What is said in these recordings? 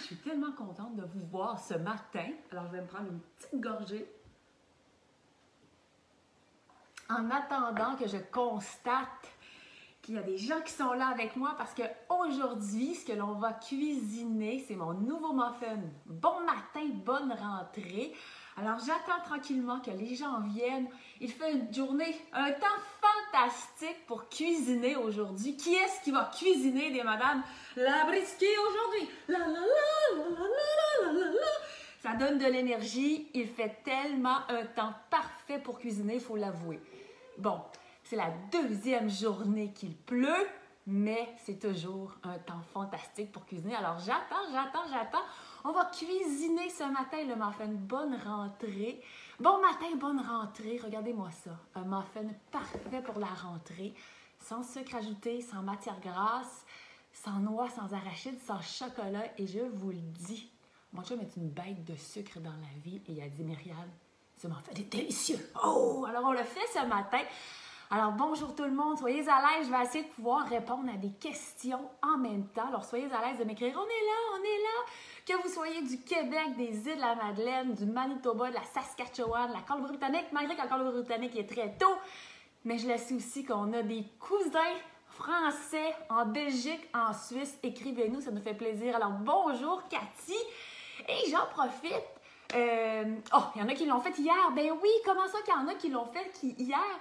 suis tellement contente de vous voir ce matin. Alors, je vais me prendre une petite gorgée. En attendant que je constate qu'il y a des gens qui sont là avec moi parce qu'aujourd'hui, ce que l'on va cuisiner, c'est mon nouveau muffin. Bon matin, bonne rentrée. Alors, j'attends tranquillement que les gens viennent. Il fait une journée, un temps fantastique pour cuisiner aujourd'hui. Qui est-ce qui va cuisiner des madames Labrisky aujourd'hui? La la la la la la la la la. Ça donne de l'énergie. Il fait tellement un temps parfait pour cuisiner, il faut l'avouer. Bon, c'est la deuxième journée qu'il pleut, mais c'est toujours un temps fantastique pour cuisiner. Alors, j'attends. On va cuisiner ce matin le muffin. Bonne rentrée. Bon matin, bonne rentrée. Regardez-moi ça. Un muffin parfait pour la rentrée. Sans sucre ajouté, sans matière grasse, sans noix, sans arachide, sans chocolat. Et je vous le dis, mon chum est une bête de sucre dans la vie. Et il a dit, Myriam, ce muffin est délicieux. Oh! Alors, on le fait ce matin. Alors, bonjour tout le monde, soyez à l'aise, je vais essayer de pouvoir répondre à des questions en même temps. Alors, soyez à l'aise de m'écrire, on est là, que vous soyez du Québec, des îles de la Madeleine, du Manitoba, de la Saskatchewan, de la Colombie-Britannique, malgré que la Colombie-Britannique est très tôt, mais je le sais aussi qu'on a des cousins français en Belgique, en Suisse, écrivez-nous, ça nous fait plaisir. Alors, bonjour Cathy, et j'en profite. Oh, il y en a qui l'ont fait hier, ben oui, comment ça qu'il y en a qui l'ont fait hier?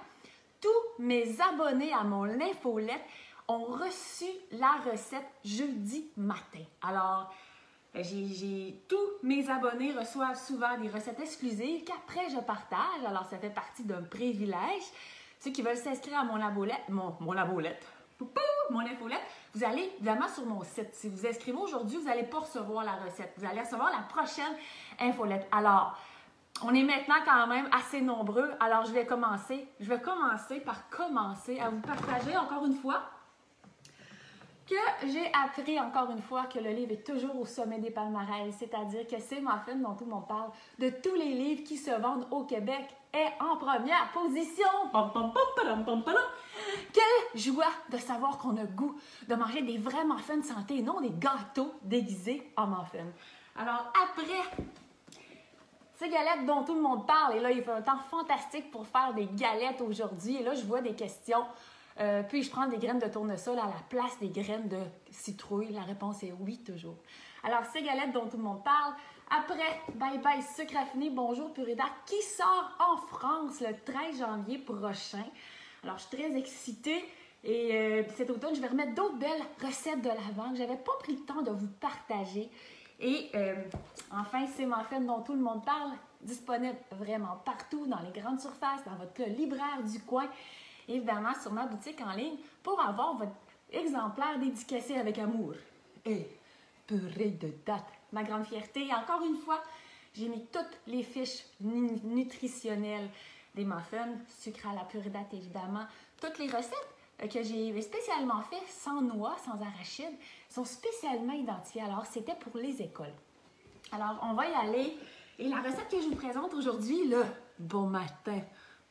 Tous mes abonnés à mon infolette ont reçu la recette jeudi matin. Alors, tous mes abonnés reçoivent souvent des recettes exclusives qu'après je partage. Alors, ça fait partie d'un privilège. Ceux qui veulent s'inscrire à mon infolette, vous allez évidemment sur mon site. Si vous inscrivez aujourd'hui, vous n'allez pas recevoir la recette. Vous allez recevoir la prochaine infolette. Alors, on est maintenant quand même assez nombreux, alors je vais commencer par commencer à vous partager encore une fois que j'ai appris encore une fois que le livre est toujours au sommet des palmarès, c'est-à-dire que c'est Muffin dont tout le monde parle, de tous les livres qui se vendent au Québec, est en première position. Quelle joie de savoir qu'on a goût de manger des vrais muffins de santé et non des gâteaux déguisés en muffins. Alors après ces galettes dont tout le monde parle, et là, il fait un temps fantastique pour faire des galettes aujourd'hui. Et là, je vois des questions. Puis, je prends des graines de tournesol à la place des graines de citrouille. La réponse est oui, toujours. Alors, ces galettes dont tout le monde parle. Après, Bye Bye Sucre Raffiné, bonjour Purida, qui sort en France le 13 janvier prochain. Alors, je suis très excitée. Et cet automne, je vais remettre d'autres belles recettes de l'Avent que je n'avais pas pris le temps de vous partager. Et enfin, c'est Muffin dont tout le monde parle, disponible vraiment partout, dans les grandes surfaces, dans votre libraire du coin, évidemment sur ma boutique en ligne, pour avoir votre exemplaire dédicacé avec amour. Et purée de date, ma grande fierté. Et encore une fois, j'ai mis toutes les fiches nutritionnelles des muffins, sucre à la purée de date évidemment, toutes les recettes que j'ai spécialement fait sans noix, sans arachide, sont spécialement identifiées. Alors, c'était pour les écoles. Alors, on va y aller. Et la recette que je vous présente aujourd'hui, le bon matin,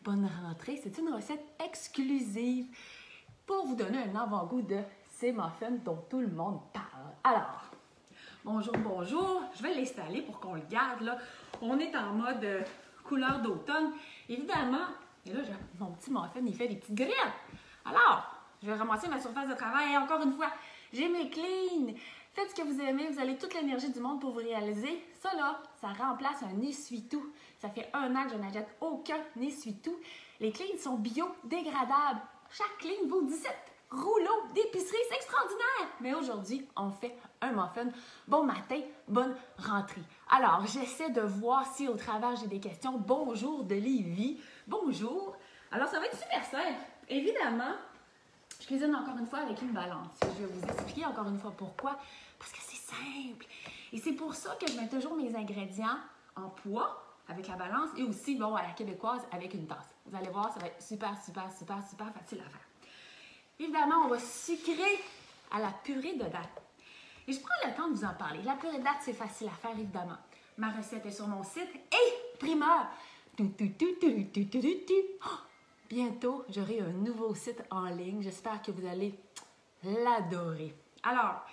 bonne rentrée, c'est une recette exclusive pour vous donner un avant-goût de ces muffins dont tout le monde parle. Alors, bonjour. Je vais l'installer pour qu'on le garde, là. On est en mode couleur d'automne. Évidemment, et là, mon petit muffin, il fait des petites graines. Alors, je vais ramasser ma surface de travail et encore une fois, j'ai mes cleans. Faites ce que vous aimez, vous avez toute l'énergie du monde pour vous réaliser. Ça là, ça remplace un essuie-tout. Ça fait 1 an que je n'achète aucun essuie-tout. Les cleans sont biodégradables. Chaque clean vaut 17 rouleaux d'épicerie, c'est extraordinaire! Mais aujourd'hui, on fait un muffin. Bon matin, bonne rentrée. Alors, j'essaie de voir si au travers j'ai des questions. Bonjour de Lévis. Bonjour. Alors, ça va être super simple. Évidemment, je cuisine encore une fois avec une balance. Je vais vous expliquer encore une fois pourquoi. Parce que c'est simple. Et c'est pour ça que je mets toujours mes ingrédients en poids avec la balance et aussi, bon, à la québécoise avec une tasse. Vous allez voir, ça va être super facile à faire. Évidemment, on va sucrer à la purée de date. Et je prends le temps de vous en parler. La purée de date, c'est facile à faire, évidemment. Ma recette est sur mon site. Et primeur! Bientôt, j'aurai un nouveau site en ligne. J'espère que vous allez l'adorer. Alors,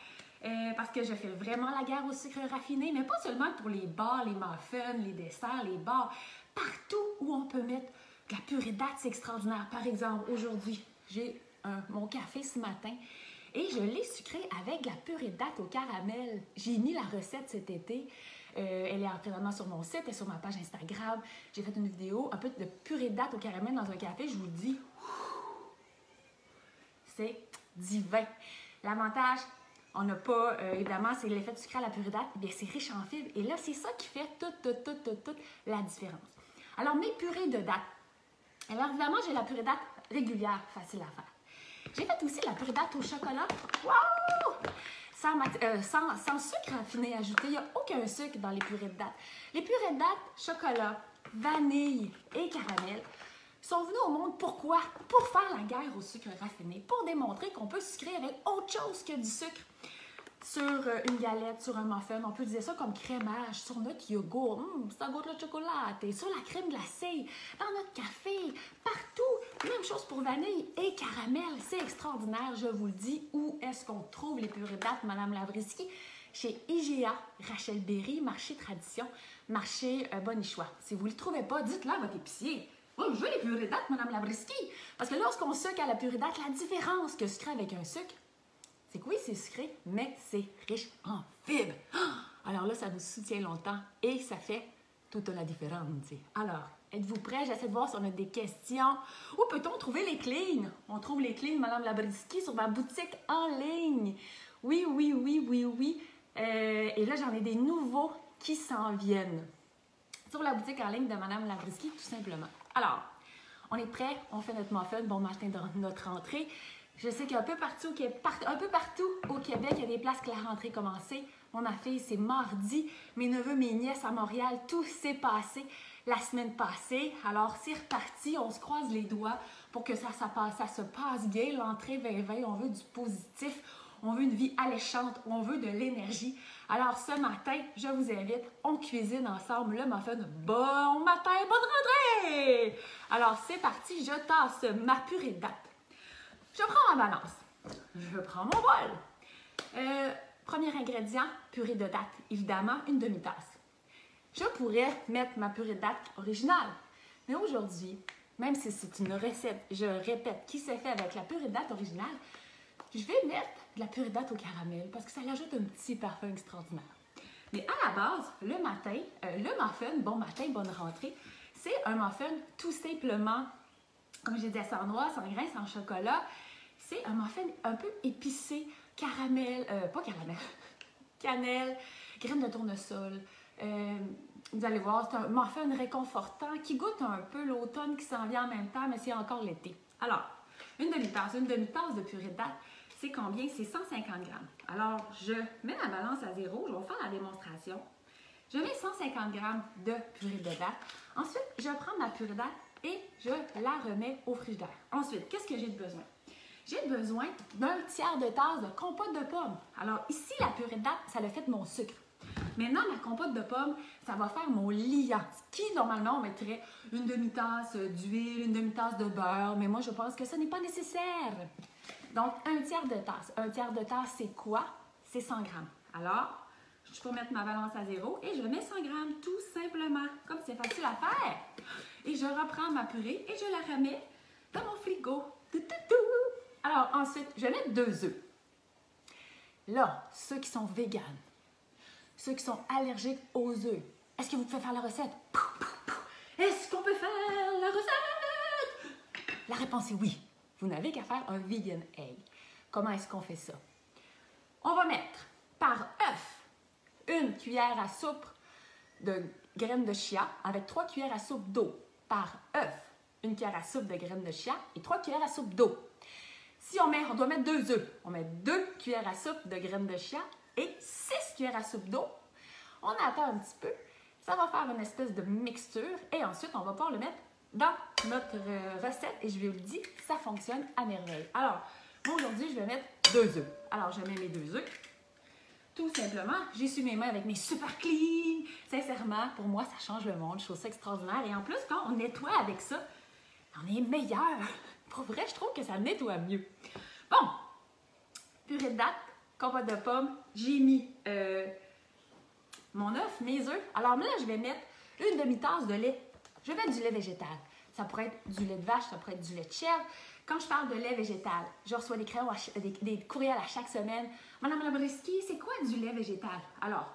parce que je fais vraiment la guerre au sucre raffiné, mais pas seulement pour les bars, les muffins, les desserts, les bars. Partout où on peut mettre de la purée de dattes, c'est extraordinaire. Par exemple, aujourd'hui, j'ai mon café ce matin et je l'ai sucré avec de la purée de dattes au caramel. J'ai mis la recette cet été. Elle est présentement sur mon site et sur ma page Instagram. J'ai fait une vidéo, un peu de purée de dattes au caramel dans un café. Je vous le dis, c'est divin. L'avantage, on n'a pas, évidemment, c'est l'effet de sucre à la purée de dattes. Bien, c'est riche en fibres. Et là, c'est ça qui fait toute la différence. Alors, mes purées de dattes. Alors, évidemment, j'ai la purée de dattes régulière, facile à faire. J'ai fait aussi la purée de dattes au chocolat. Wow! Sans sucre raffiné ajouté. Il n'y a aucun sucre dans les purées de dattes. Les purées de dattes, chocolat, vanille et caramel sont venues au monde. Pourquoi? Pour faire la guerre au sucre raffiné. Pour démontrer qu'on peut sucrer avec autre chose que du sucre. Sur une galette, sur un muffin, on peut utiliser ça comme crémage, sur notre yogourt, ça goûte le chocolat, et sur la crème glacée, dans notre café, partout. Même chose pour vanille et caramel, c'est extraordinaire, je vous le dis. Où est-ce qu'on trouve les purées de dattes, Madame Labriski? Chez IGA, Rachel Berry, Marché Tradition, Marché Bonichois. Si vous ne le trouvez pas, dites-le à votre épicier. Oh, je veux les purées de dattes, Madame Labriski. Parce que lorsqu'on sucre à la purée de dattes, la différence que sucrer avec un sucre, c'est que oui, c'est sucré, mais c'est riche en fibres. Alors là, ça nous soutient longtemps et ça fait toute la différence. Alors, êtes-vous prêts? J'essaie de voir si on a des questions. Où peut-on trouver les cleans? On trouve les cleans, Madame Labriski, sur ma boutique en ligne. Oui. Et là, j'en ai des nouveaux qui s'en viennent. Sur la boutique en ligne de Madame Labriski, tout simplement. Alors, on est prêts? On fait notre muffin. Bon matin dans notre rentrée. Je sais qu'un peu partout au Québec, il y a des places que la rentrée est commencée. Mon fille, c'est mardi. Mes neveux, mes nièces à Montréal, tout s'est passé la semaine passée. Alors, c'est reparti. On se croise les doigts pour que ça se passe bien. L'entrée 2020, on veut du positif. On veut une vie alléchante. On veut de l'énergie. Alors, ce matin, je vous invite, on cuisine ensemble le muffin. Bon matin, bonne rentrée! Alors, c'est parti. Je tasse ma purée de dattes. Je prends ma balance. Je prends mon bol. Premier ingrédient, purée de dattes. Évidemment, une demi-tasse. Je pourrais mettre ma purée de dattes originale. Mais aujourd'hui, même si c'est une recette, je répète, qui s'est faite avec la purée de dattes originale, je vais mettre de la purée de dattes au caramel parce que ça ajoute un petit parfum extraordinaire. Mais à la base, le matin, le muffin, bon matin, bonne rentrée, c'est un muffin tout simplement, comme j'ai dit, sans noix, sans grains, sans chocolat. C'est un muffin un peu épicé, caramel, pas caramel, cannelle, graines de tournesol. Vous allez voir, c'est un muffin réconfortant qui goûte un peu l'automne qui s'en vient en même temps, mais c'est encore l'été. Alors, une demi-tasse de purée de dattes, c'est combien? C'est 150 grammes. Alors, je mets la balance à 0, je vais faire la démonstration. Je mets 150 grammes de purée de dattes. Ensuite, je prends ma purée de dattes et je la remets au frigidaire. Ensuite, qu'est-ce que j'ai de besoin? J'ai besoin d'un tiers de tasse de compote de pommes. Alors ici, la purée de dattes, ça le fait mon sucre. Maintenant, ma compote de pommes, ça va faire mon liant. Ce qui, normalement, on mettrait une demi-tasse d'huile, une demi-tasse de beurre. Mais moi, je pense que ce n'est pas nécessaire. Donc, un tiers de tasse. Un tiers de tasse, c'est quoi? C'est 100 grammes. Alors, je peux mettre ma balance à 0 et je mets 100 grammes, tout simplement. Comme c'est facile à faire. Et je reprends ma purée et je la remets dans mon frigo. Alors, ensuite, je vais mettre 2 œufs. Là, ceux qui sont véganes, ceux qui sont allergiques aux œufs, est-ce que vous pouvez faire la recette? Est-ce qu'on peut faire la recette? La réponse est oui. Vous n'avez qu'à faire un vegan egg. Comment est-ce qu'on fait ça? On va mettre par œuf 1 cuillère à soupe de graines de chia avec 3 cuillères à soupe d'eau. Par œuf, 1 cuillère à soupe de graines de chia et 3 cuillères à soupe d'eau. Si on doit mettre 2 œufs, on met 2 cuillères à soupe de graines de chia et 6 cuillères à soupe d'eau. On attend un petit peu, ça va faire une espèce de mixture et ensuite on va pouvoir le mettre dans notre recette et je vous le dis, ça fonctionne à merveille. Alors, moi aujourd'hui, je vais mettre 2 œufs. Alors, je mets mes 2 œufs. Tout simplement, j'essuie mes mains avec mes super clean. Sincèrement, pour moi, ça change le monde. Je trouve ça extraordinaire. Et en plus, quand on nettoie avec ça, on est meilleur. Pour vrai, je trouve que ça nettoie mieux. Bon, purée de dattes, compote de pommes. J'ai mis mon œuf, mes œufs. Alors là, je vais mettre une demi-tasse de lait. Je vais mettre du lait végétal. Ça pourrait être du lait de vache, ça pourrait être du lait de chèvre. Quand je parle de lait végétal, je reçois des courriels à chaque semaine. Madame Labrisky, c'est quoi du lait végétal? Alors,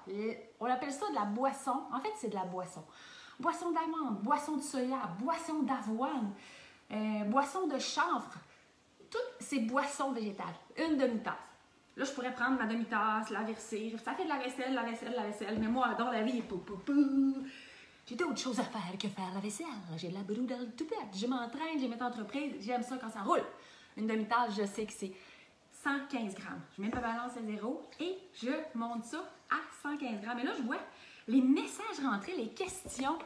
on appelle ça de la boisson. En fait, c'est de la boisson. Boisson d'amande, boisson de soya, boisson d'avoine, boisson de chanvre. Toutes ces boissons végétales. Une demi-tasse. Là, je pourrais prendre ma demi-tasse, la verser. Ça fait de la vaisselle. Mais moi, dans la vie, j'ai d'autres choses à faire que faire la vaisselle. J'ai de la broue dans le toupette. Je m'entraîne, j'ai mes entreprises. J'aime ça quand ça roule. Une demi-tasse, je sais que c'est 115 grammes. Je mets ma balance à 0 et je monte ça à 115 grammes. Et là, je vois les messages rentrer, les questions.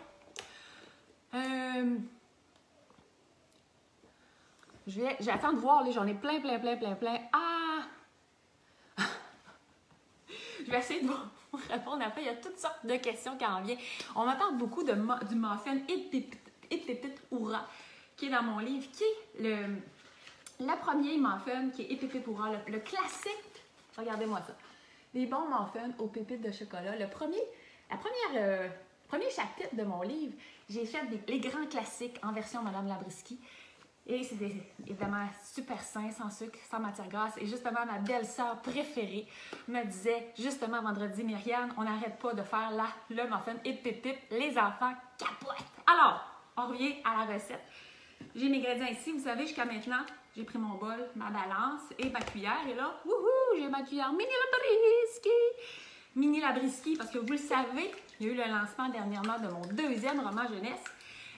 Je vais attendre de voir. J'en ai plein. Ah! Je vais essayer de vous répondre après. Il y a toutes sortes de questions qui en viennent. On me parle beaucoup du muffin Hip Pip Oura, qui est dans mon livre, qui est le premier muffin, qui est Hip Pip Oura, le classique. Regardez-moi ça. Les bons muffins aux pépites de chocolat. Le premier chapitre de mon livre, j'ai fait les grands classiques en version Madame Labrisky. Et c'est évidemment super sain, sans sucre, sans matière grasse. Et justement, ma belle-sœur préférée me disait, justement, vendredi, Myriane, on n'arrête pas de faire le muffin Hip Pip Pip. Les enfants capotent. Alors, on revient à la recette. J'ai mes ingrédients ici. Vous savez, jusqu'à maintenant, j'ai pris mon bol, ma balance et ma cuillère. Et là, wouhou, j'ai ma cuillère Mini Labrisky. Mini Labrisky, parce que vous le savez, il y a eu le lancement dernièrement de mon deuxième roman jeunesse.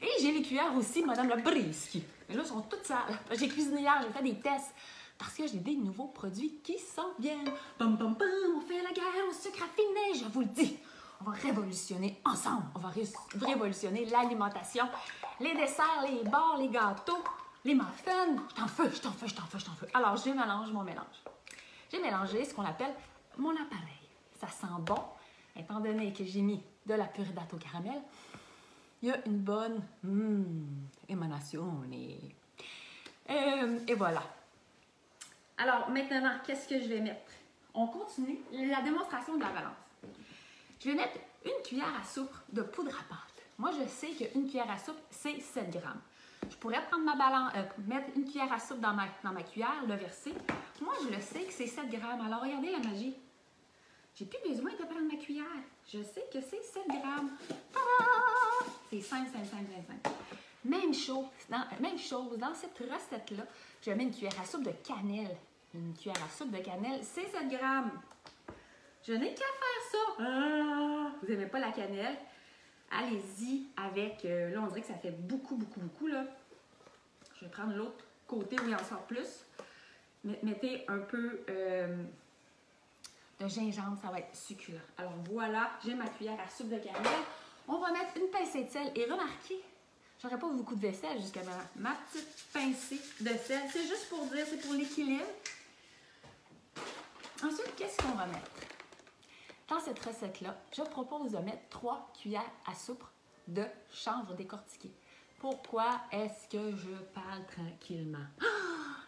Et j'ai les cuillères aussi, Madame Labrisky. Mais là, elles sont toutes sales. J'ai cuisiné hier, j'ai fait des tests. Parce que j'ai des nouveaux produits qui s'en viennent. Pam, pam, pam, on fait la guerre au sucre raffiné, je vous le dis. On va révolutionner ensemble. On va révolutionner l'alimentation, les desserts, les bars, les gâteaux, les muffins. Je t'en feu. Alors, je mélange mon mélange. J'ai mélangé ce qu'on appelle mon appareil. Ça sent bon, étant donné que j'ai mis de la purée d'atte au caramel. Il y a une bonne émanation. Et voilà. Alors, maintenant, qu'est-ce que je vais mettre? On continue la démonstration de la balance. Je vais mettre une cuillère à soupe de poudre à pâte. Moi, je sais qu'une cuillère à soupe, c'est 7 grammes. Je pourrais prendre ma balance, mettre une cuillère à soupe dans ma cuillère, le verser. Moi, je le sais que c'est 7 grammes. Alors, regardez la magie. J'ai plus besoin de prendre ma cuillère. Je sais que c'est 7 grammes. C'est simple. Même chose dans cette recette-là, je mets une cuillère à soupe de cannelle. Une cuillère à soupe de cannelle, c'est 7 grammes. Je n'ai qu'à faire ça. Vous n'aimez pas la cannelle? Allez-y avec... là, on dirait que ça fait beaucoup, là. Je vais prendre l'autre côté où il en sort plus. Mettez un peu... de gingembre, ça va être succulent. Alors voilà, j'ai ma cuillère à soupe de cannelle. On va mettre une pincée de sel. Et remarquez, j'aurais pas beaucoup de vaisselle jusqu'à maintenant. Ma petite pincée de sel, c'est juste pour dire, c'est pour l'équilibre. Ensuite, qu'est-ce qu'on va mettre? Dans cette recette-là, je propose de mettre 3 cuillères à soupe de chanvre décortiqué. Pourquoi est-ce que je parle tranquillement?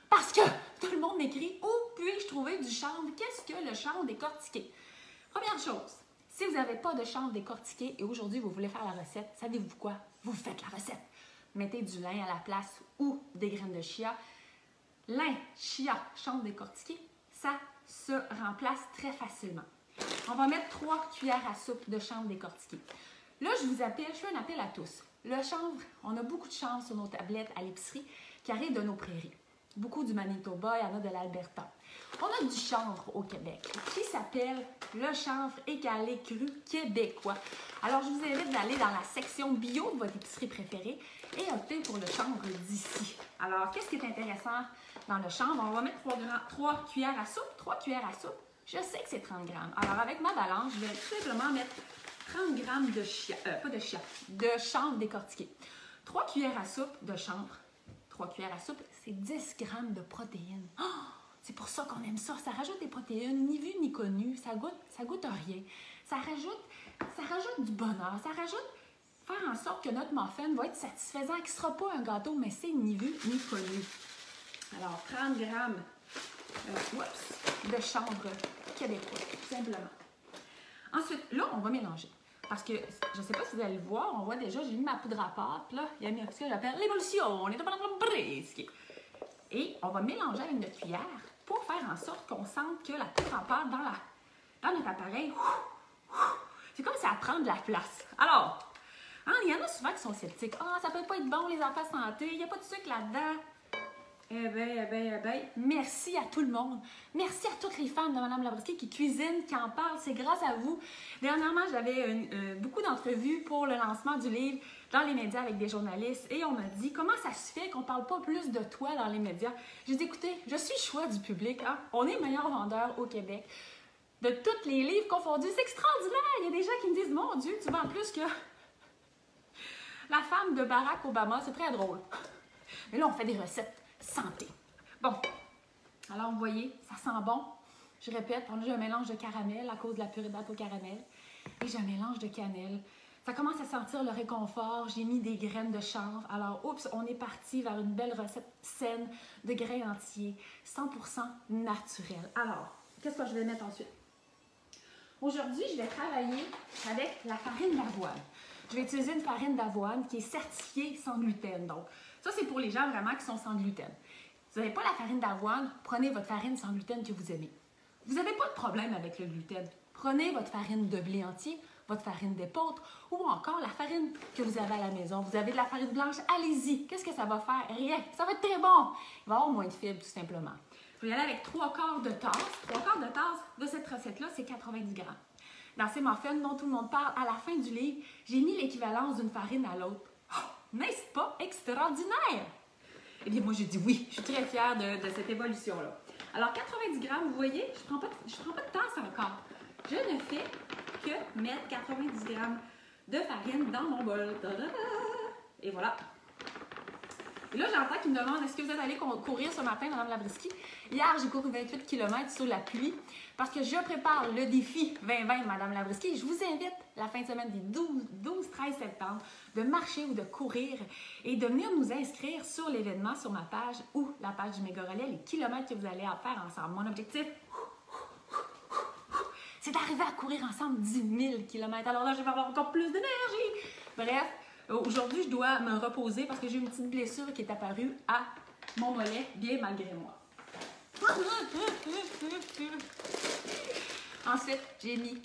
Parce que tout le monde m'écrit « Où puis-je trouver du chanvre? Qu'est-ce que le chanvre décortiqué? » Première chose, si vous n'avez pas de chanvre décortiqué et aujourd'hui vous voulez faire la recette, savez-vous quoi? Vous faites la recette. Mettez du lin à la place ou des graines de chia. Lin, chia, chanvre décortiqué, ça se remplace très facilement. On va mettre 3 cuillères à soupe de chanvre décortiqué. Là, je fais un appel à tous. Le chanvre, on a beaucoup de chanvre sur nos tablettes à l'épicerie qui arrive de nos prairies. Beaucoup du Manitoba, il y en a de l'Alberta. On a du chanvre au Québec qui s'appelle le chanvre écalé cru québécois. Alors, je vous invite d'aller dans la section bio de votre épicerie préférée et opter pour le chanvre d'ici. Alors, qu'est-ce qui est intéressant dans le chanvre? On va mettre 3 cuillères à soupe. 3 cuillères à soupe, je sais que c'est 30 grammes. Alors, avec ma balance, je vais tout simplement mettre 30 grammes de de chanvre décortiqué. 3 cuillères à soupe de chanvre. 3 cuillères à soupe, c'est 10 grammes de protéines. Oh, c'est pour ça qu'on aime ça. Ça rajoute des protéines, ni vues ni connues. Ça goûte à rien. Ça rajoute du bonheur. Ça rajoute faire en sorte que notre muffin va être satisfaisant, qu'il ne sera pas un gâteau, mais c'est ni vu ni connu. Alors, 30 grammes de chanvre québécois, tout simplement. Ensuite, là, on va mélanger. Parce que, je ne sais pas si vous allez le voir, on voit déjà, j'ai mis ma poudre à pâte, là, il y a mis ce que j'appelle l'émulsion, on est dans brisque. Et on va mélanger avec notre cuillère pour faire en sorte qu'on sente que la poudre à pâte dans notre appareil, c'est comme si elle prend de la place. Alors, il y en a souvent qui sont sceptiques. Ah, ça peut pas être bon, les affaires santé, il n'y a pas de sucre là-dedans. Eh bien, merci à tout le monde. Merci à toutes les femmes de Mme Labriskie qui cuisinent, qui en parlent. C'est grâce à vous. Dernièrement, j'avais beaucoup d'entrevues pour le lancement du livre dans les médias avec des journalistes et on m'a dit comment ça se fait qu'on ne parle pas plus de toi dans les médias. J'ai dit, écoutez, je suis le choix du public. Hein? On est meilleur vendeur au Québec. De tous les livres confondus, c'est extraordinaire. Il y a des gens qui me disent, mon Dieu, tu vends plus que la femme de Barack Obama. C'est très drôle. Mais là, on fait des recettes santé. Bon, alors vous voyez, ça sent bon. Je répète, j'ai un mélange de caramel à cause de la purée de date au caramel. Et j'ai un mélange de cannelle. Ça commence à sentir le réconfort. J'ai mis des graines de chanvre. Alors, oups, on est parti vers une belle recette saine de grains entiers, 100% naturel. Alors, qu'est-ce que je vais mettre ensuite? Aujourd'hui, je vais travailler avec la farine d'avoine. Je vais utiliser une farine d'avoine qui est certifiée sans gluten. Donc, ça, c'est pour les gens vraiment qui sont sans gluten. Vous n'avez pas la farine d'avoine, prenez votre farine sans gluten que vous aimez. Vous n'avez pas de problème avec le gluten. Prenez votre farine de blé entier, votre farine d'épeautre ou encore la farine que vous avez à la maison. Vous avez de la farine blanche, allez-y. Qu'est-ce que ça va faire? Rien. Ça va être très bon. Il va y avoir moins de fibres, tout simplement. Je vais y aller avec 3/4 de tasse. 3/4 de tasse de cette recette-là, c'est 90 grammes. Dans ces muffins dont tout le monde parle, à la fin du livre, j'ai mis l'équivalence d'une farine à l'autre. Oh, n'est-ce pas extraordinaire? Eh bien, moi, j'ai dit oui. Je suis très fière de cette évolution-là. Alors, 90 grammes, vous voyez, je prends pas de tasse encore. Je ne fais que mettre 90 grammes de farine dans mon bol. Et voilà. Et là, j'entends qu'ils me demandent, est-ce que vous êtes allé courir ce matin, Mme Labriskie? Hier, j'ai couru 28 km sous la pluie parce que je prépare le défi 2020 de Mme Labriskie. Je vous invite, la fin de semaine des 12-13 septembre, de marcher ou de courir et de venir nous inscrire sur l'événement, sur ma page ou la page du Méga Relais, les kilomètres que vous allez en faire ensemble. Mon objectif, c'est d'arriver à courir ensemble 10 000 km. Alors là, je vais avoir encore plus d'énergie. Bref, aujourd'hui, je dois me reposer parce que j'ai une petite blessure qui est apparue à mon mollet, bien malgré moi. Ensuite, j'ai mis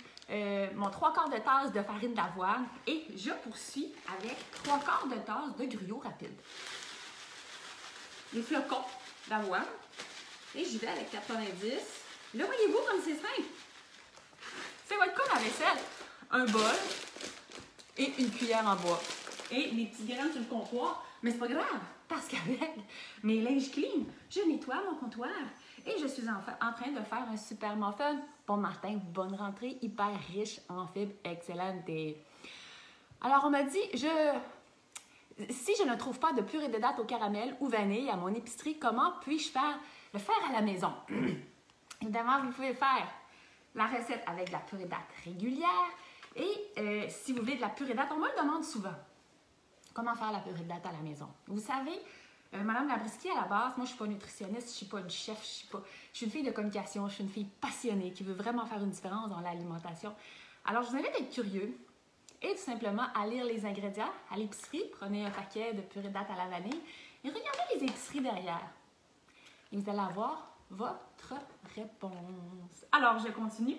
mon 3/4 de tasse de farine d'avoine et je poursuis avec 3/4 de tasse de gruau rapide. Les flocons d'avoine et j'y vais avec 90. Là, voyez-vous comme c'est simple. Ça va être comme la vaisselle. Un bol et une cuillère en bois. Et les petits grains sur le comptoir. Mais c'est pas grave, parce qu'avec mes linges clean, je nettoie mon comptoir. Et je suis en train de faire un super muffin. Bon matin, bonne rentrée, hyper riche en fibres, excellente. Alors, on m'a dit, si je ne trouve pas de purée de date au caramel ou vanille à mon épicerie, comment puis-je le faire à la maison? Évidemment, vous pouvez faire la recette avec de la purée de date régulière. Et si vous voulez de la purée de date, on me le demande souvent. Comment faire la purée de date à la maison? Vous savez, Mme Labriskie, à la base, moi, je ne suis pas nutritionniste, je ne suis pas une chef, je suis une fille de communication, je suis une fille passionnée qui veut vraiment faire une différence dans l'alimentation. Alors, je vous invite à être curieux et tout simplement à lire les ingrédients à l'épicerie. Prenez un paquet de purée de date à la vanille et regardez les épiceries derrière. Et vous allez avoir votre réponse. Alors, je continue.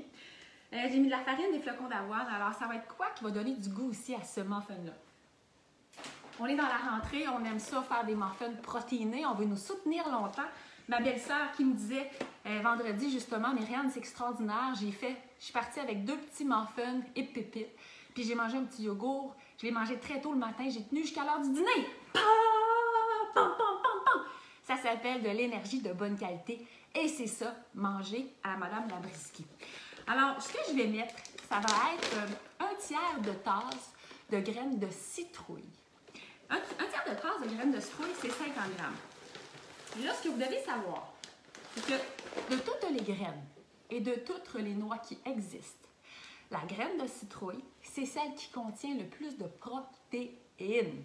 J'ai mis de la farine, des flocons d'avoine. Alors, ça va être quoi qui va donner du goût aussi à ce muffin-là? On est dans la rentrée, on aime ça faire des muffins protéinés, on veut nous soutenir longtemps. Ma belle-sœur qui me disait vendredi justement, mais Rianne, c'est extraordinaire, je suis partie avec 2 petits muffins et pépites, puis j'ai mangé un petit yogourt, je l'ai mangé très tôt le matin, j'ai tenu jusqu'à l'heure du dîner. Pam, pam, pam, pam, pam. Ça s'appelle de l'énergie de bonne qualité et c'est ça, manger à Mme Labriskie. Alors, ce que je vais mettre, ça va être 1/3 de tasse de graines de citrouille. Un tiers de tasse de graines de citrouille, c'est 50 grammes. Et là, ce que vous devez savoir, c'est que de toutes les graines et de toutes les noix qui existent, la graine de citrouille, c'est celle qui contient le plus de protéines.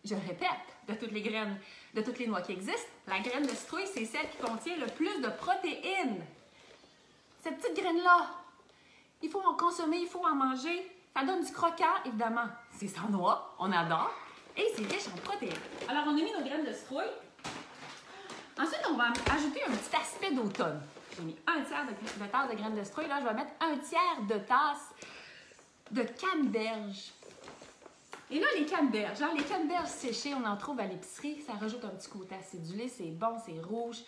Je répète, de toutes les graines, de toutes les noix qui existent, la graine de citrouille, c'est celle qui contient le plus de protéines. Cette petite protéines-là, il faut en consommer, il faut en manger. Ça donne du croquant, évidemment. C'est sans noix, on adore. Et c'est riche en protéines. Alors, on a mis nos graines de citrouille. Ensuite, on va ajouter un petit aspect d'automne. J'ai mis 1/3 de tasse de graines de citrouille. Là, je vais mettre 1/3 de tasse de canneberge. Et là, les canneberges, genre les canneberges séchées, on en trouve à l'épicerie. Ça rajoute un petit côté acidulé, c'est bon, c'est rouge.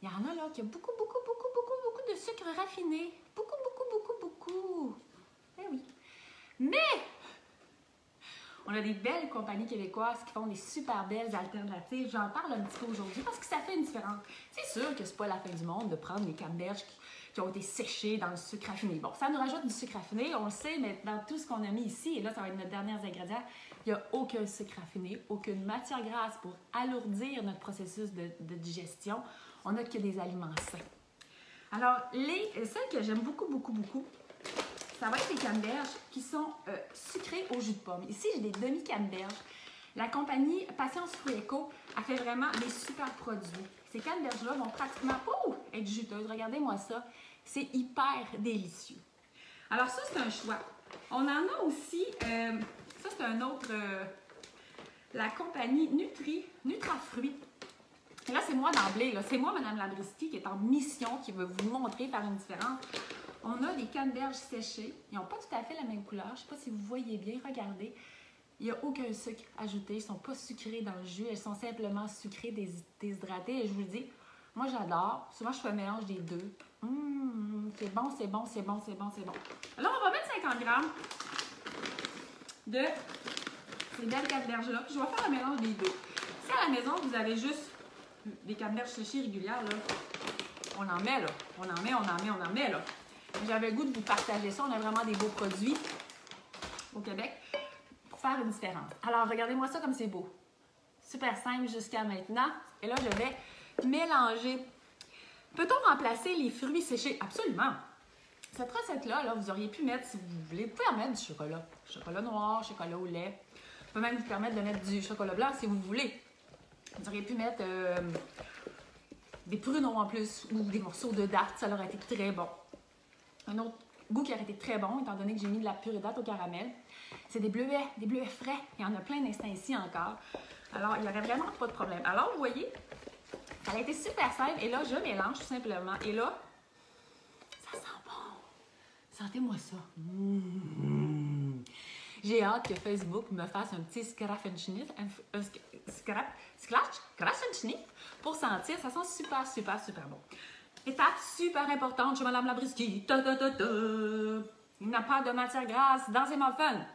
Il y en a là qui a beaucoup de sucre raffiné. Beaucoup. Eh oui. Mais, on a des belles compagnies québécoises qui font des super belles alternatives. J'en parle un petit peu aujourd'hui parce que ça fait une différence. C'est sûr que c'est pas la fin du monde de prendre des canneberges qui ont été séchées dans le sucre raffiné. Bon, ça nous rajoute du sucre raffiné, on le sait, mais dans tout ce qu'on a mis ici, et là, ça va être notre dernier ingrédient, il n'y a aucun sucre raffiné, aucune matière grasse pour alourdir notre processus de digestion. On n'a que des aliments sains. Alors, celles que j'aime beaucoup, ça va être les canneberges qui sont sucrées au jus de pomme. Ici, j'ai des demi-canneberges. La compagnie Patience Fruits Eco a fait vraiment des super produits. Ces canneberges-là vont pratiquement être juteuses. Regardez-moi ça. C'est hyper délicieux. Alors ça, c'est un choix. On en a aussi, ça c'est un autre, la compagnie Nutrafruits. Et là, c'est moi d'emblée. C'est moi, Mme Labrisky, qui est en mission, qui veut vous montrer par une différence. On a des canneberges séchées. Ils n'ont pas tout à fait la même couleur. Je ne sais pas si vous voyez bien. Regardez. Il n'y a aucun sucre ajouté. Ils ne sont pas sucrés dans le jus. Elles sont simplement sucrées, déshydratées. Et je vous le dis, moi, j'adore. Souvent, je fais un mélange des deux. C'est bon. Alors, on va mettre 50 grammes de ces belles canneberges-là. Puis, je vais faire un mélange des deux. Si à la maison, vous avez juste des canneberges séchées régulières, là, on en met, là. On en met, là. J'avais le goût de vous partager ça. On a vraiment des beaux produits au Québec pour faire une différence. Alors, regardez-moi ça comme c'est beau. Super simple jusqu'à maintenant. Et là, je vais mélanger. Peut-on remplacer les fruits séchés? Absolument. Cette recette-là, là, vous auriez pu mettre, si vous voulez, vous pouvez en mettre du chocolat. Chocolat noir, chocolat au lait. Ça peut même vous permettre de mettre du chocolat blanc si vous voulez. Vous auriez pu mettre des pruneaux en plus ou des morceaux de date. Ça aurait été très bon. Un autre goût qui aurait été très bon, étant donné que j'ai mis de la purée de date au caramel, c'est des bleuets frais. Il y en a plein d'instants ici encore. Alors, il n'y aurait vraiment pas de problème. Alors, vous voyez, ça a été super simple. Et là, je mélange tout simplement. Et là, ça sent bon. Sentez-moi ça. J'ai hâte que Facebook me fasse un petit scratch and sniff pour sentir. Ça sent super bon. Étape super importante chez Mme Labrisky. Il n'y a pas de matière grasse dans ces muffins.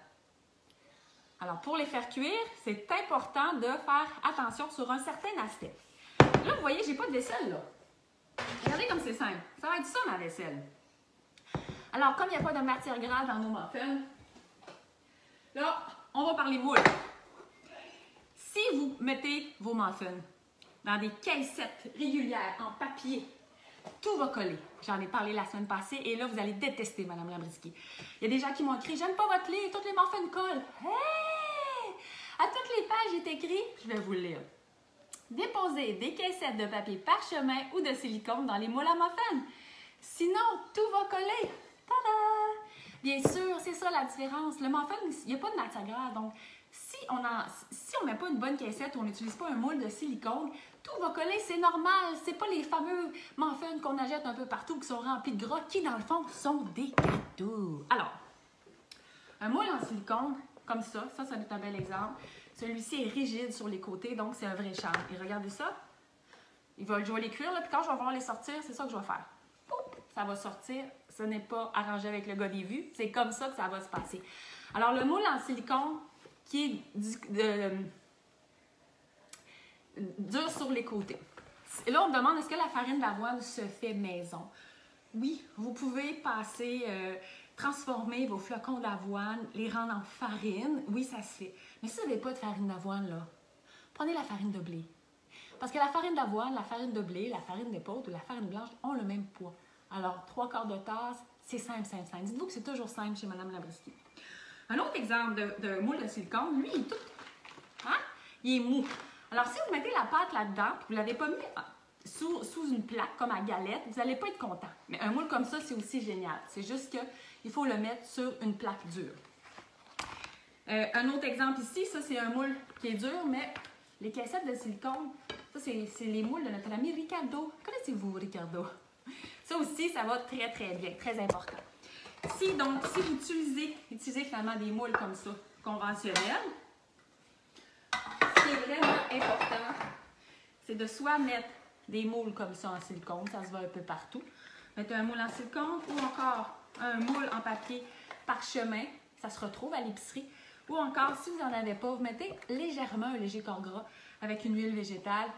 Alors, pour les faire cuire, c'est important de faire attention sur un certain aspect. Là, vous voyez, j'ai pas de vaisselle, là. Regardez comme c'est simple. Ça va être ça, ma vaisselle. Alors, comme il n'y a pas de matière grasse dans nos muffins, là, on va parler moule. Si vous mettez vos muffins dans des caissettes régulières en papier, tout va coller. J'en ai parlé la semaine passée et là, vous allez détester Mme Labrisky. Il y a des gens qui m'ont écrit « J'aime pas votre livre, toutes les muffins collent. » Hey! À toutes les pages, il est écrit, je vais vous le lire. Déposez des caissettes de papier parchemin ou de silicone dans les moules à muffins. Sinon, tout va coller. Tada! Bien sûr, c'est ça la différence. Le muffin, il n'y a pas de matière grasse. Donc, si on ne met pas une bonne caissette ou on n'utilise pas un moule de silicone, tout va coller, c'est normal. C'est pas les fameux muffins qu'on achète un peu partout qui sont remplis de gras, qui dans le fond sont des gâteaux. Alors, un moule en silicone, comme ça c'est un bel exemple. Celui-ci est rigide sur les côtés, donc c'est un vrai charme. Et regardez ça. Je vais les cuire, là, puis quand je vais voir les sortir, c'est ça que je vais faire. Poup, ça va sortir. Ce n'est pas arrangé avec le gars des vues. C'est comme ça que ça va se passer. Alors, le moule en silicone qui est dur sur les côtés. Et là, on me demande, est-ce que la farine d'avoine se fait maison? Oui, vous pouvez transformer vos flocons d'avoine, les rendre en farine. Oui, ça se fait. Mais si vous n'avez pas de farine d'avoine, là, prenez la farine de blé. Parce que la farine d'avoine, la farine de blé, la farine d'épeautre ou la farine blanche ont le même poids. Alors, 3/4 de tasse, c'est simple. Dites-vous que c'est toujours simple chez Mme Labrisky. Un autre exemple de moule de silicone, lui, il est tout... Hein? Il est mou. Alors, si vous mettez la pâte là-dedans, puis vous ne l'avez pas mis sous une plaque comme à galette, vous n'allez pas être content. Mais un moule comme ça, c'est aussi génial. C'est juste qu'il faut le mettre sur une plaque dure. Un autre exemple ici, ça c'est un moule qui est dur, mais les caissettes de silicone, ça c'est les moules de notre ami Ricardo. Connaissez-vous Ricardo? Ça aussi, ça va très très bien, très important. Si vous utilisez finalement des moules comme ça, conventionnels, ce qui est vraiment important, c'est de soit mettre des moules comme ça en silicone, ça se voit un peu partout, mettre un moule en silicone ou encore un moule en papier parchemin, ça se retrouve à l'épicerie, ou encore, si vous n'en avez pas, vous mettez légèrement un léger corps gras avec une huile végétale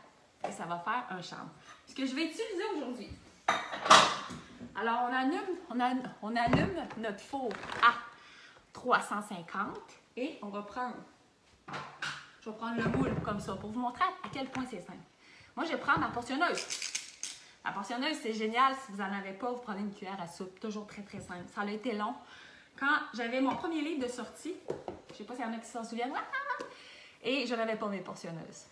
et ça va faire un charme. Ce que je vais utiliser aujourd'hui, alors on allume notre four à 350 et on va prendre, je vais prendre le moule comme ça pour vous montrer à quel point c'est simple. Moi, je vais prendre ma portionneuse. La portionneuse, c'est génial. Si vous n'en avez pas, vous prenez une cuillère à soupe. Toujours très, très simple. Ça a été long. Quand j'avais mon premier livre de sortie, je ne sais pas s'il y en a qui s'en souviennent, et je n'avais pas mes portionneuses.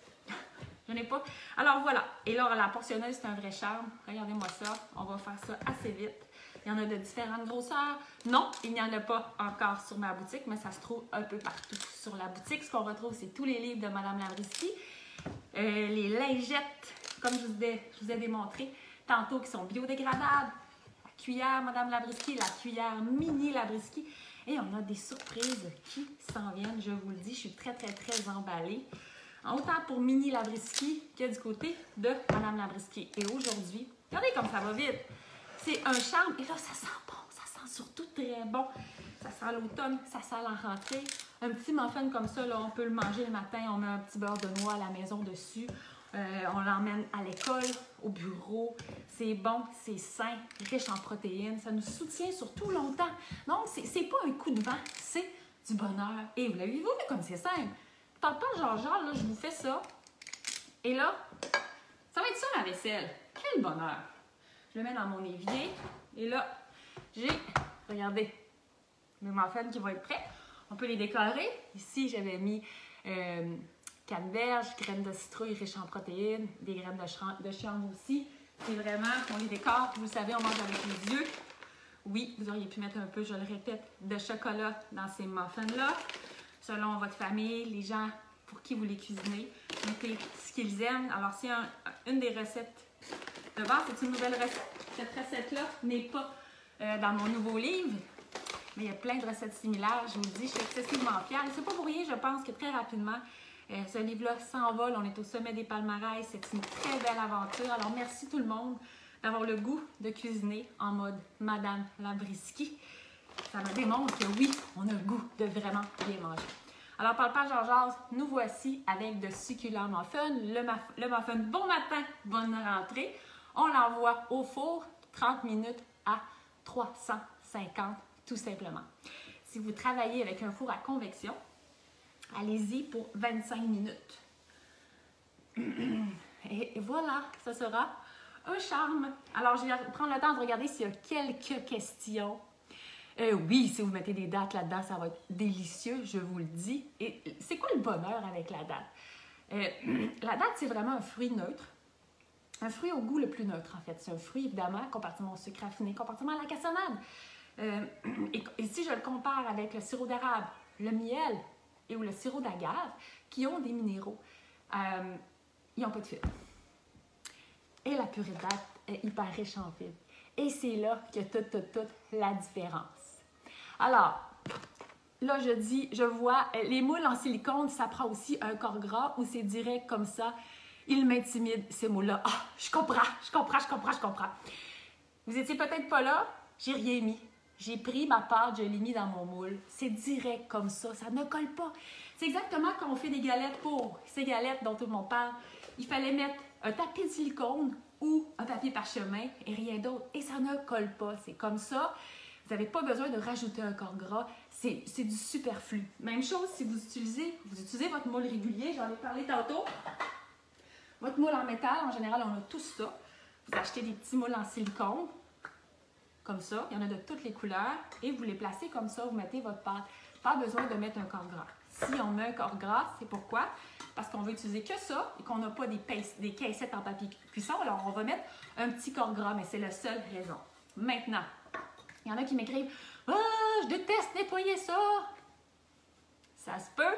Je n'ai pas. Alors voilà. Et là, la portionneuse, c'est un vrai charme. Regardez-moi ça. On va faire ça assez vite. Il y en a de différentes grosseurs. Non, il n'y en a pas encore sur ma boutique, mais ça se trouve un peu partout sur la boutique. Ce qu'on retrouve, c'est tous les livres de Mme Labriskie. Les lingettes, comme je vous ai démontré tantôt, qui sont biodégradables. La cuillère Mme Labriskie, la cuillère mini Labriskie. Et on a des surprises qui s'en viennent, je vous le dis. Je suis très, très, très emballée. Autant pour mini Labriskie que du côté de Mme Labriskie. Et aujourd'hui, regardez comme ça va vite. C'est un charme. Et là, ça sent bon. Ça sent surtout très bon. Ça sent l'automne, ça sent la rentrée. Un petit muffin comme ça, là, on peut le manger le matin. On met un petit beurre de noix à la maison dessus. On l'emmène à l'école, au bureau. C'est bon, c'est sain, riche en protéines. Ça nous soutient surtout longtemps. Donc, c'est pas un coup de vent, c'est du bonheur. Et vous l'avez vu comme c'est simple. Je parle pas genre, là, je vous fais ça. Et là, ça va être ça ma vaisselle. Quel bonheur! Je le mets dans mon évier. Et là, j'ai, regardez, mes muffins qui vont être prêts. On peut les décorer. Ici, j'avais mis canneberge, graines de citrouille riches en protéines, des graines de chanvre aussi. C'est vraiment, on les décore. Vous le savez, on mange avec les yeux. Oui, vous auriez pu mettre un peu, je le répète, de chocolat dans ces muffins-là. Selon votre famille, les gens pour qui vous les cuisinez, mettez ce qu'ils aiment. Alors, c'est une des recettes de base. C'est une nouvelle recette. Cette recette-là n'est pas dans mon nouveau livre. Mais il y a plein de recettes similaires. Je vous le dis, je suis excessivement fière. Et c'est pas pour rien, je pense que très rapidement, ce livre-là s'envole. On est au sommet des palmarès. C'est une très belle aventure. Alors, merci tout le monde d'avoir le goût de cuisiner en mode Madame Labriskie. Ça me démontre que oui, on a le goût de vraiment bien manger. Alors, parle pas Georges, nous voici avec de succulents muffins. Le muffin bon matin, bonne rentrée. On l'envoie au four, 30 minutes à 350 tout simplement. Si vous travaillez avec un four à convection, allez-y pour 25 minutes. Et voilà, ça sera un charme. Alors, je vais prendre le temps de regarder s'il y a quelques questions. Oui, si vous mettez des dattes là-dedans, ça va être délicieux, je vous le dis. Et c'est quoi le bonheur avec la date? La date, c'est vraiment un fruit neutre. Un fruit au goût le plus neutre, en fait. C'est un fruit, évidemment, compartiment au sucre raffiné, compartiment à la cassonade. Et si je le compare avec le sirop d'érable, le miel ou le sirop d'agave, qui ont des minéraux, ils n'ont pas de fibres. Et la purée de date est hyper riche en fibres. Et c'est là que toute la différence. Alors, là, je vois, les moules en silicone, ça prend aussi un corps gras où c'est direct comme ça. Ils m'intimident, ces moules-là. Ah, je comprends. Vous étiez peut-être pas là, j'ai rien mis. J'ai pris ma pâte, je l'ai mis dans mon moule. C'est direct comme ça ne colle pas. C'est exactement quand on fait des galettes pour ces galettes dont tout le monde parle. Il fallait mettre un tapis de silicone ou un papier parchemin et rien d'autre. Et ça ne colle pas. C'est comme ça. Vous n'avez pas besoin de rajouter un corps gras. C'est du superflu. Même chose si vous utilisez votre moule régulier. J'en ai parlé tantôt. Votre moule en métal, en général, on a tout ça. Vous achetez des petits moules en silicone. Comme ça. Il y en a de toutes les couleurs. Et vous les placez comme ça. Vous mettez votre pâte. Pas besoin de mettre un corps gras. si on met un corps gras, c'est pourquoi? Parce qu'on veut utiliser que ça et qu'on n'a pas des caissettes en papier cuisson. Alors, on va mettre un petit corps gras, mais c'est la seule raison. Maintenant, il y en a qui m'écrivent « Ah, je déteste nettoyer ça! » Ça se peut.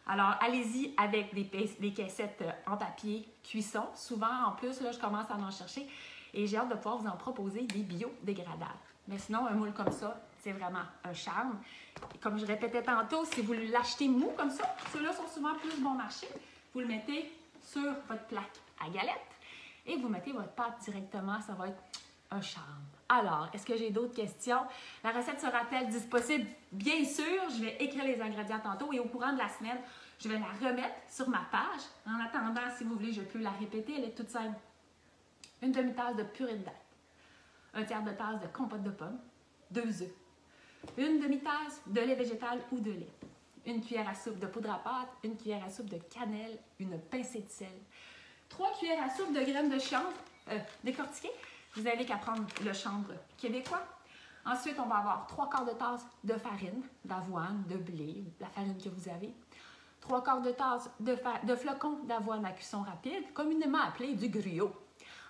Alors, allez-y avec des caissettes en papier cuisson. Souvent, en plus, là, je commence à en chercher et j'ai hâte de pouvoir vous en proposer des biodégradables. Mais sinon, un moule comme ça, c'est vraiment un charme. Et comme je répétais tantôt, si vous l'achetez mou comme ça, ceux-là sont souvent plus bon marché. Vous le mettez sur votre plaque à galettes et vous mettez votre pâte directement. Ça va être un charme. Alors, est-ce que j'ai d'autres questions? La recette sera-t-elle disponible? Bien sûr, je vais écrire les ingrédients tantôt et au courant de la semaine, je vais la remettre sur ma page. En attendant, si vous voulez, je peux la répéter. Elle est toute simple. Une demi-tasse de purée de date, un tiers de tasse de compote de pommes, 2 œufs, une demi-tasse de lait végétal ou de lait, une cuillère à soupe de poudre à pâte, une cuillère à soupe de cannelle, une pincée de sel, 3 cuillères à soupe de graines de chanvre décortiquées. Vous n'avez qu'à prendre le chanvre québécois. Ensuite, on va avoir 3/4 de tasse de farine, d'avoine, de blé, la farine que vous avez. 3/4 de tasse de flocons d'avoine à cuisson rapide, communément appelé du gruau.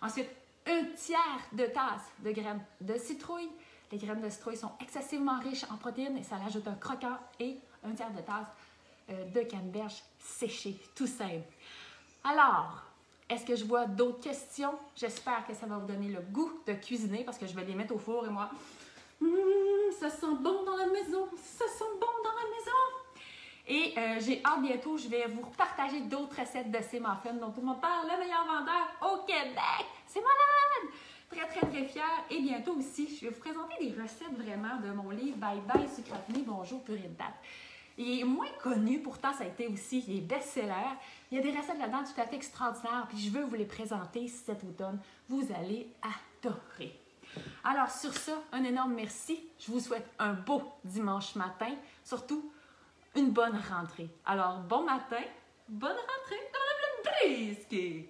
Ensuite, 1/3 de tasse de graines de citrouille. Les graines de citrouille sont excessivement riches en protéines et ça ajoute un croquant et 1/3 de tasse de canneberge séchée, tout simple. Alors, est-ce que je vois d'autres questions? J'espère que ça va vous donner le goût de cuisiner parce que je vais les mettre au four et moi, ça sent bon dans la maison, ça sent bon dans la maison. Et j'ai hâte bientôt, je vais vous partager d'autres recettes de ces muffins dont tout le monde parle, le meilleur vendeur au Québec. C'est malade! Très, très, très fière. Et bientôt aussi, je vais vous présenter des recettes vraiment de mon livre Bye Bye Sucre Raffiné, Bonjour Purée de date. Il est moins connu, pourtant ça a été aussi des best-sellers. Il y a des recettes là-dedans tout à fait extraordinaires, puis je veux vous les présenter cet automne. Vous allez adorer. Alors sur ça, un énorme merci. Je vous souhaite un beau dimanche matin, surtout une bonne rentrée. Alors bon matin, bonne rentrée dans le brisky!